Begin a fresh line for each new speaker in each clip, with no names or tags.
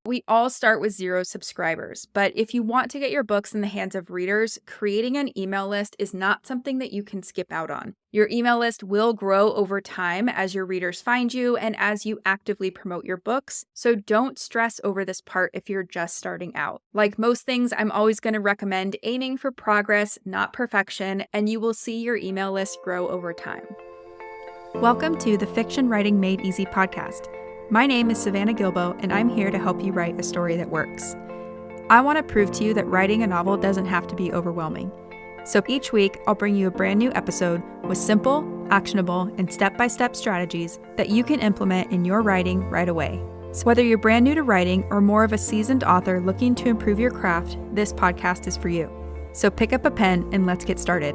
We all start with 0 subscribers, but if you want to get your books in the hands of readers, creating an email list is not something that you can skip out on. Your email list will grow over time as your readers find you and as you actively promote your books, so don't stress over this part if you're just starting out. Like most things, I'm always going to recommend aiming for progress, not perfection, and you will see your email list grow over time.
Welcome to the Fiction Writing Made Easy podcast. My name is Savannah Gilbo, and I'm here to help you write a story that works. I want to prove to you that writing a novel doesn't have to be overwhelming. So each week, I'll bring you a brand new episode with simple, actionable, and step-by-step strategies that you can implement in your writing right away. So whether you're brand new to writing or more of a seasoned author looking to improve your craft, this podcast is for you. So pick up a pen and let's get started.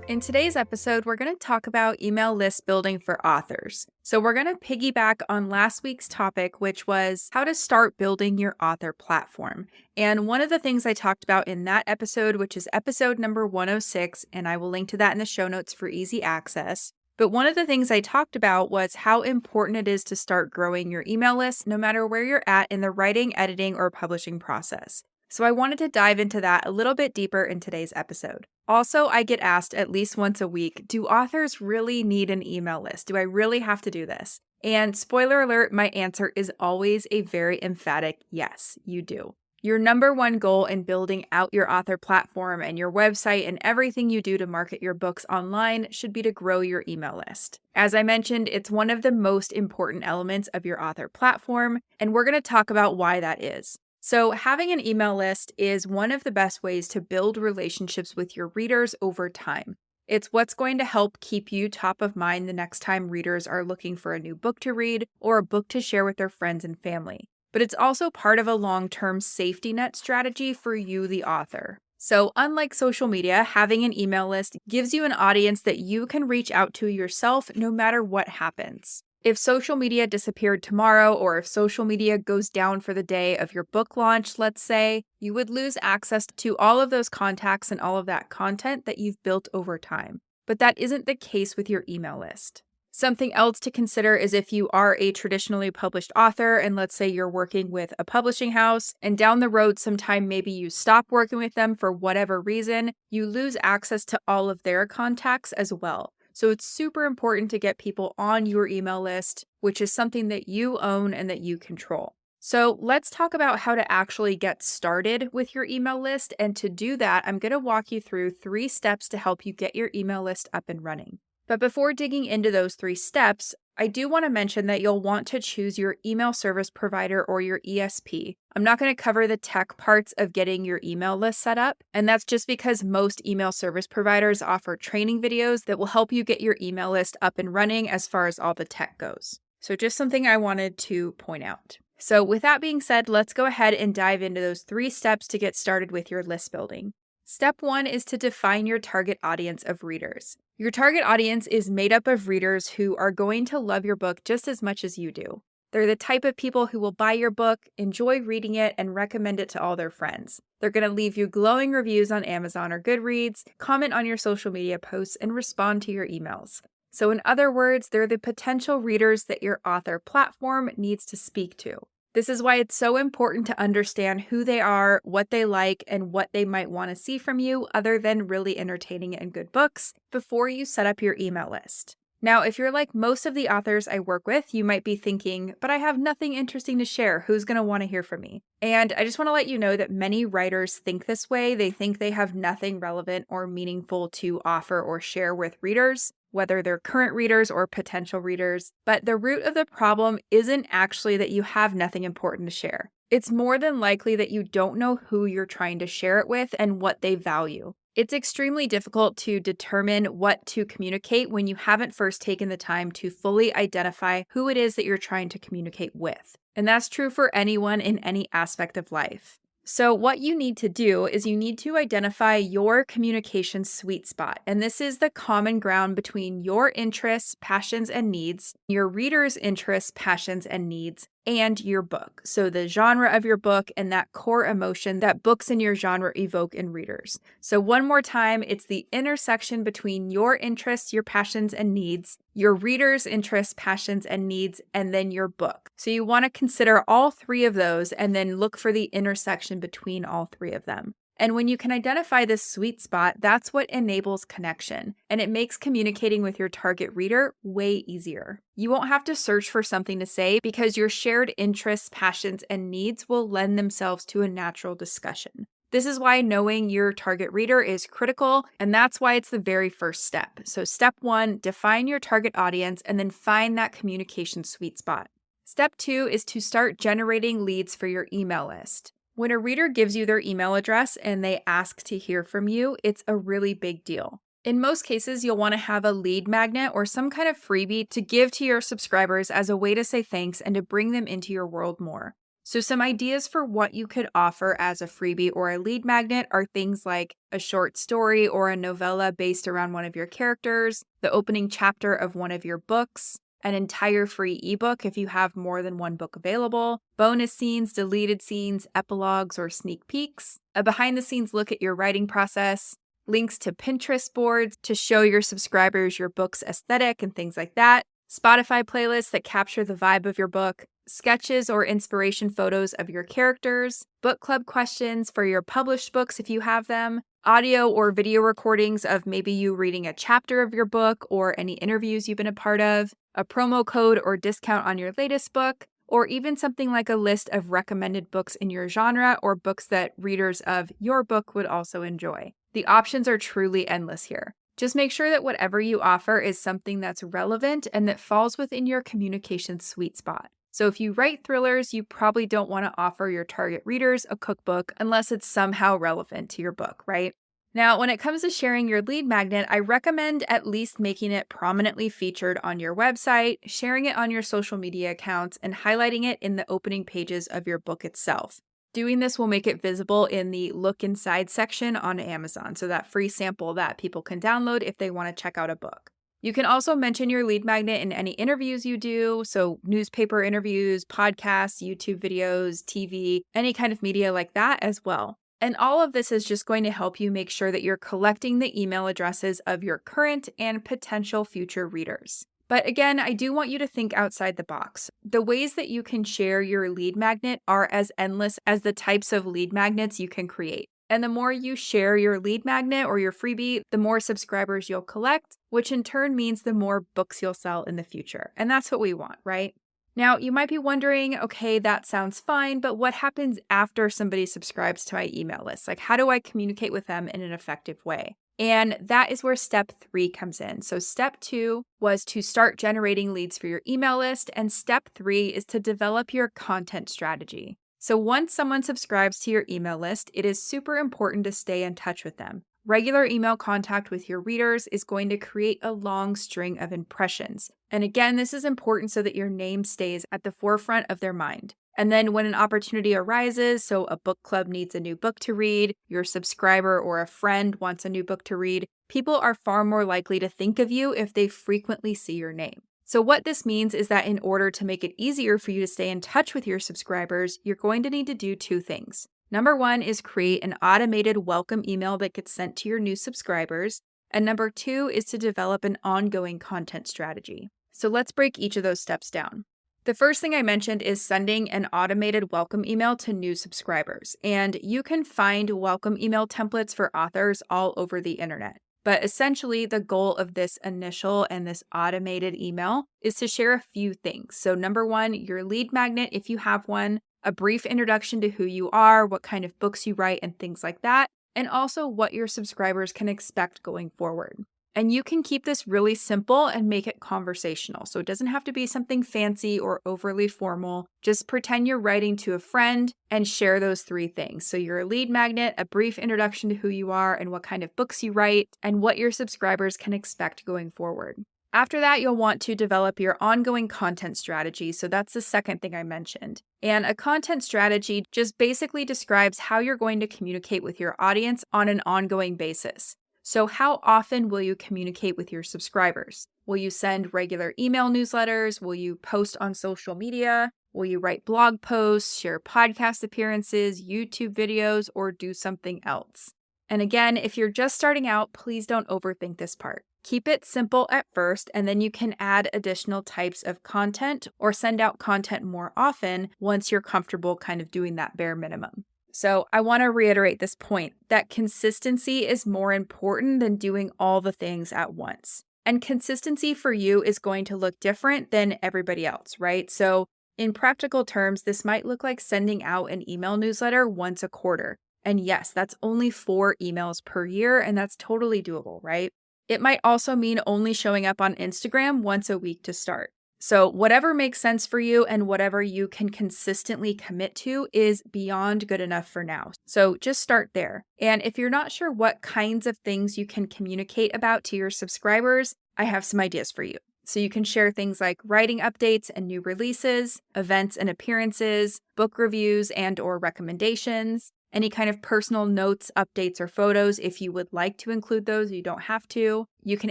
In today's episode, we're going to talk about email list building for authors. So we're going to piggyback on last week's topic, which was how to start building your author platform. And one of the things I talked about in that episode, which is episode number 106, and I will link to that in the show notes for easy access. But one of the things I talked about was how important it is to start growing your email list, no matter where you're at in the writing, editing, or publishing process. So I wanted to dive into that a little bit deeper in today's episode. Also, I get asked at least once a week, do authors really need an email list? Do I really have to do this? And spoiler alert, my answer is always a very emphatic yes, you do. Your number one goal in building out your author platform and your website and everything you do to market your books online should be to grow your email list. As I mentioned, it's one of the most important elements of your author platform, and we're going to talk about why that is. So having an email list is one of the best ways to build relationships with your readers over time. It's what's going to help keep you top of mind the next time readers are looking for a new book to read or a book to share with their friends and family. But it's also part of a long-term safety net strategy for you, the author. So unlike social media, having an email list gives you an audience that you can reach out to yourself no matter what happens. If social media disappeared tomorrow, or if social media goes down for the day of your book launch, let's say, you would lose access to all of those contacts and all of that content that you've built over time. But that isn't the case with your email list. Something else to consider is if you are a traditionally published author, and let's say you're working with a publishing house, and down the road sometime maybe you stop working with them for whatever reason, you lose access to all of their contacts as well. So it's super important to get people on your email list, which is something that you own and that you control. So let's talk about how to actually get started with your email list. And to do that, I'm going to walk you through 3 steps to help you get your email list up and running. But before digging into those 3 steps, I do want to mention that you'll want to choose your email service provider or your ESP. I'm not going to cover the tech parts of getting your email list set up, and that's just because most email service providers offer training videos that will help you get your email list up and running as far as all the tech goes. So just something I wanted to point out. So with that being said, let's go ahead and dive into those 3 steps to get started with your list building. Step 1 is to define your target audience of readers. Your target audience is made up of readers who are going to love your book just as much as you do. They're the type of people who will buy your book, enjoy reading it, and recommend it to all their friends. They're going to leave you glowing reviews on Amazon or Goodreads, comment on your social media posts, and respond to your emails. So in other words, they're the potential readers that your author platform needs to speak to. This is why it's so important to understand who they are, what they like, and what they might want to see from you other than really entertaining and good books before you set up your email list. Now, if you're like most of the authors I work with, you might be thinking, but I have nothing interesting to share. Who's going to want to hear from me? And I just want to let you know that many writers think this way. They think they have nothing relevant or meaningful to offer or share with readers, whether they're current readers or potential readers. But the root of the problem isn't actually that you have nothing important to share. It's more than likely that you don't know who you're trying to share it with and what they value. It's extremely difficult to determine what to communicate when you haven't first taken the time to fully identify who it is that you're trying to communicate with. And that's true for anyone in any aspect of life. So what you need to do is you need to identify your communication sweet spot. And this is the common ground between your interests, passions, and needs, your readers' interests, passions, and needs, and your book. So the genre of your book and that core emotion that books in your genre evoke in readers. So one more time, it's the intersection between your interests, your passions and needs, your readers' interests, passions and needs, and then your book. So you want to consider all three of those and then look for the intersection between all three of them. And when you can identify this sweet spot, that's what enables connection, and it makes communicating with your target reader way easier. You won't have to search for something to say because your shared interests, passions, and needs will lend themselves to a natural discussion. This is why knowing your target reader is critical, and that's why it's the very first step. So step 1, define your target audience and then find that communication sweet spot. Step 2 is to start generating leads for your email list. When a reader gives you their email address and they ask to hear from you, it's a really big deal. In most cases, you'll want to have a lead magnet or some kind of freebie to give to your subscribers as a way to say thanks and to bring them into your world more. So some ideas for what you could offer as a freebie or a lead magnet are things like a short story or a novella based around one of your characters, the opening chapter of one of your books, an entire free ebook if you have more than one book available, bonus scenes, deleted scenes, epilogues, or sneak peeks, a behind-the-scenes look at your writing process, links to Pinterest boards to show your subscribers your book's aesthetic and things like that, Spotify playlists that capture the vibe of your book, sketches or inspiration photos of your characters, book club questions for your published books if you have them, audio or video recordings of maybe you reading a chapter of your book or any interviews you've been a part of, a promo code or discount on your latest book, or even something like a list of recommended books in your genre or books that readers of your book would also enjoy. The options are truly endless here. Just make sure that whatever you offer is something that's relevant and that falls within your communication sweet spot. So if you write thrillers, you probably don't want to offer your target readers a cookbook unless it's somehow relevant to your book, right? Now, when it comes to sharing your lead magnet, I recommend at least making it prominently featured on your website, sharing it on your social media accounts, and highlighting it in the opening pages of your book itself. Doing this will make it visible in the Look Inside section on Amazon, so that free sample that people can download if they want to check out a book. You can also mention your lead magnet in any interviews you do, so newspaper interviews, podcasts, YouTube videos, TV, any kind of media like that as well. And all of this is just going to help you make sure that you're collecting the email addresses of your current and potential future readers. But again, I do want you to think outside the box. The ways that you can share your lead magnet are as endless as the types of lead magnets you can create. And the more you share your lead magnet or your freebie, the more subscribers you'll collect, which in turn means the more books you'll sell in the future. And that's what we want, right? Now, you might be wondering, okay, that sounds fine, but what happens after somebody subscribes to my email list? Like, how do I communicate with them in an effective way? And that is where step 3 comes in. So step 2 was to start generating leads for your email list, and step 3 is to develop your content strategy. So once someone subscribes to your email list, it is super important to stay in touch with them. Regular email contact with your readers is going to create a long string of impressions. And again, this is important so that your name stays at the forefront of their mind. And then when an opportunity arises, so a book club needs a new book to read, your subscriber or a friend wants a new book to read, people are far more likely to think of you if they frequently see your name. So what this means is that in order to make it easier for you to stay in touch with your subscribers, you're going to need to do 2 things. Number 1 is create an automated welcome email that gets sent to your new subscribers. And number 2 is to develop an ongoing content strategy. So let's break each of those steps down. The first thing I mentioned is sending an automated welcome email to new subscribers. And you can find welcome email templates for authors all over the internet. But essentially, the goal of this initial and this automated email is to share a few things. So number 1, your lead magnet, if you have one, a brief introduction to who you are, what kind of books you write, and things like that, and also what your subscribers can expect going forward. And you can keep this really simple and make it conversational. So it doesn't have to be something fancy or overly formal. Just pretend you're writing to a friend and share those 3 things. So your lead magnet, a brief introduction to who you are and what kind of books you write, and what your subscribers can expect going forward. After that, you'll want to develop your ongoing content strategy. So that's the second thing I mentioned. And a content strategy just basically describes how you're going to communicate with your audience on an ongoing basis. So how often will you communicate with your subscribers? Will you send regular email newsletters? Will you post on social media? Will you write blog posts, share podcast appearances, YouTube videos, or do something else? And again, if you're just starting out, please don't overthink this part. Keep it simple at first, and then you can add additional types of content or send out content more often once you're comfortable kind of doing that bare minimum. So I want to reiterate this point that consistency is more important than doing all the things at once. And consistency for you is going to look different than everybody else, right? So in practical terms, this might look like sending out an email newsletter once a quarter. And yes, that's only 4 emails per year, and that's totally doable, right? It might also mean only showing up on Instagram once a week to start. So whatever makes sense for you and whatever you can consistently commit to is beyond good enough for now. So just start there. And if you're not sure what kinds of things you can communicate about to your subscribers, I have some ideas for you. So you can share things like writing updates and new releases, events and appearances, book reviews and or recommendations, any kind of personal notes, updates, or photos if you would like to include those, you don't have to. You can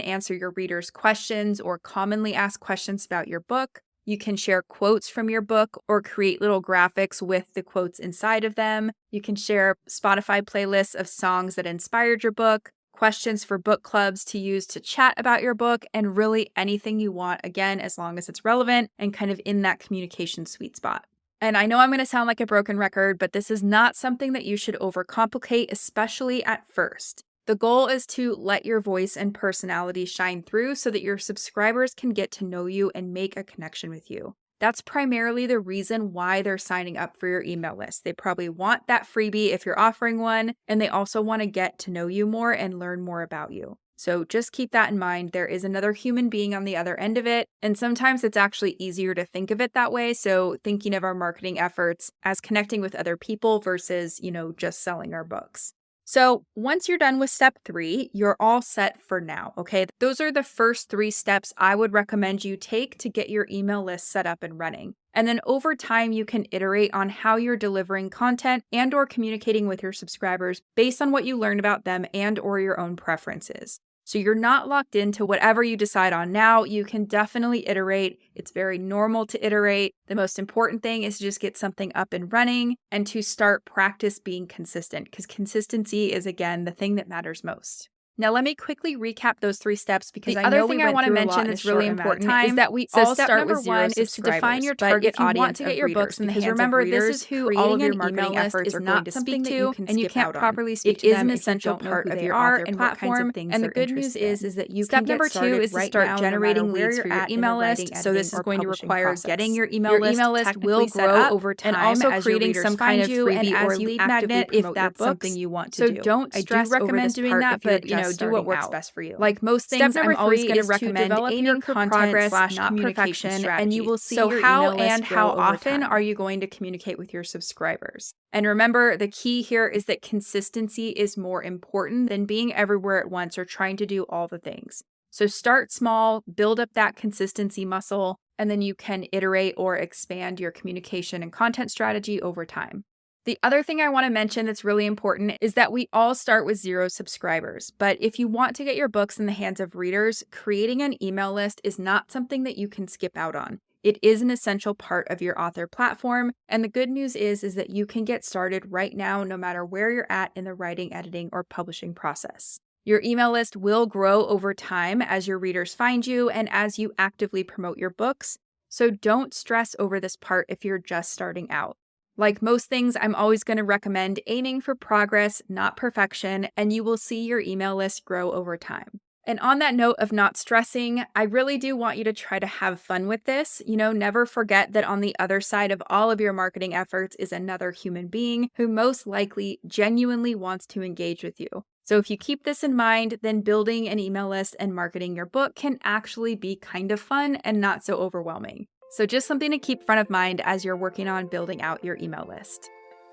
answer your readers' questions or commonly asked questions about your book. You can share quotes from your book or create little graphics with the quotes inside of them. You can share Spotify playlists of songs that inspired your book, questions for book clubs to use to chat about your book, and really anything you want, again, as long as it's relevant and kind of in that communication sweet spot. And I know I'm going to sound like a broken record, but this is not something that you should overcomplicate, especially at first. The goal is to let your voice and personality shine through so that your subscribers can get to know you and make a connection with you. That's primarily the reason why they're signing up for your email list. They probably want that freebie if you're offering one, and they also want to get to know you more and learn more about you. So just keep that in mind. There is another human being on the other end of it, and sometimes it's actually easier to think of it that way. So thinking of our marketing efforts as connecting with other people versus, just selling our books. So once you're done with step 3, you're all set for now, okay? Those are the first 3 steps I would recommend you take to get your email list set up and running. And then over time, you can iterate on how you're delivering content and or communicating with your subscribers based on what you learn about them and or your own preferences. So you're not locked into whatever you decide on now. You can definitely iterate. It's very normal to iterate. The most important thing is to just get something up and running and to start practice being consistent, because consistency is, again, the thing that matters most. Now, let me quickly recap those 3 steps because I know we went through a lot in a short amount of time. Is that we all start with 0 subscribers. Is to define your target audience to get your books in the hands of readers. Remember, this is who all of your marketing efforts are going to speak to, and you can't properly speak to them. It is an essential part of your author platform. And the good news is that you can get started. Step number 2 is to start generating leads for your email list. So this is going to require getting your email list. Your email list will grow over time, and also creating some kind of freebie or lead magnet if that's something you want to do. So don't stress over this part if you're just do what works best for you. Like most things, I'm always going to recommend aiming for progress, not perfection, and you will see your how and how often are you going to communicate with your subscribers. And remember, the key here is that consistency is more important than being everywhere at once or trying to do all the things. So start small, build up that consistency muscle, and then you can iterate or expand your communication and content strategy over time. The other thing I want to mention that's really important is that we all start with 0 subscribers. But if you want to get your books in the hands of readers, creating an email list is not something that you can skip out on. It is an essential part of your author platform. And the good news is that you can get started right now, no matter where you're at in the writing, editing, or publishing process. Your email list will grow over time as your readers find you and as you actively promote your books. So don't stress over this part if you're just starting out. Like most things, I'm always going to recommend aiming for progress, not perfection, and you will see your email list grow over time. And on that note of not stressing, I really do want you to try to have fun with this. Never forget that on the other side of all of your marketing efforts is another human being who most likely genuinely wants to engage with you. So if you keep this in mind, then building an email list and marketing your book can actually be kind of fun and not so overwhelming. So just something to keep front of mind as you're working on building out your email list.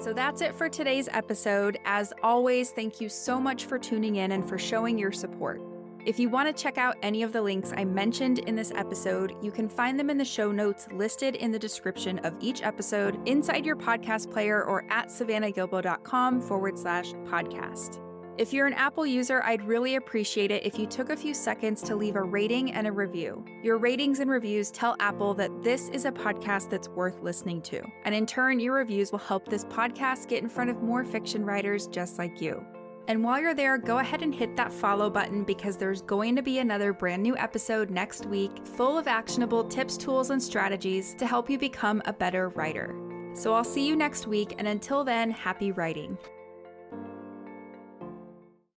So that's it for today's episode. As always, thank you so much for tuning in and for showing your support. If you want to check out any of the links I mentioned in this episode, you can find them in the show notes listed in the description of each episode inside your podcast player or at savannahgilbo.com/podcast. If you're an Apple user, I'd really appreciate it if you took a few seconds to leave a rating and a review. Your ratings and reviews tell Apple that this is a podcast that's worth listening to. And in turn, your reviews will help this podcast get in front of more fiction writers just like you. And while you're there, go ahead and hit that follow button because there's going to be another brand new episode next week full of actionable tips, tools, and strategies to help you become a better writer. So I'll see you next week, and until then, happy writing.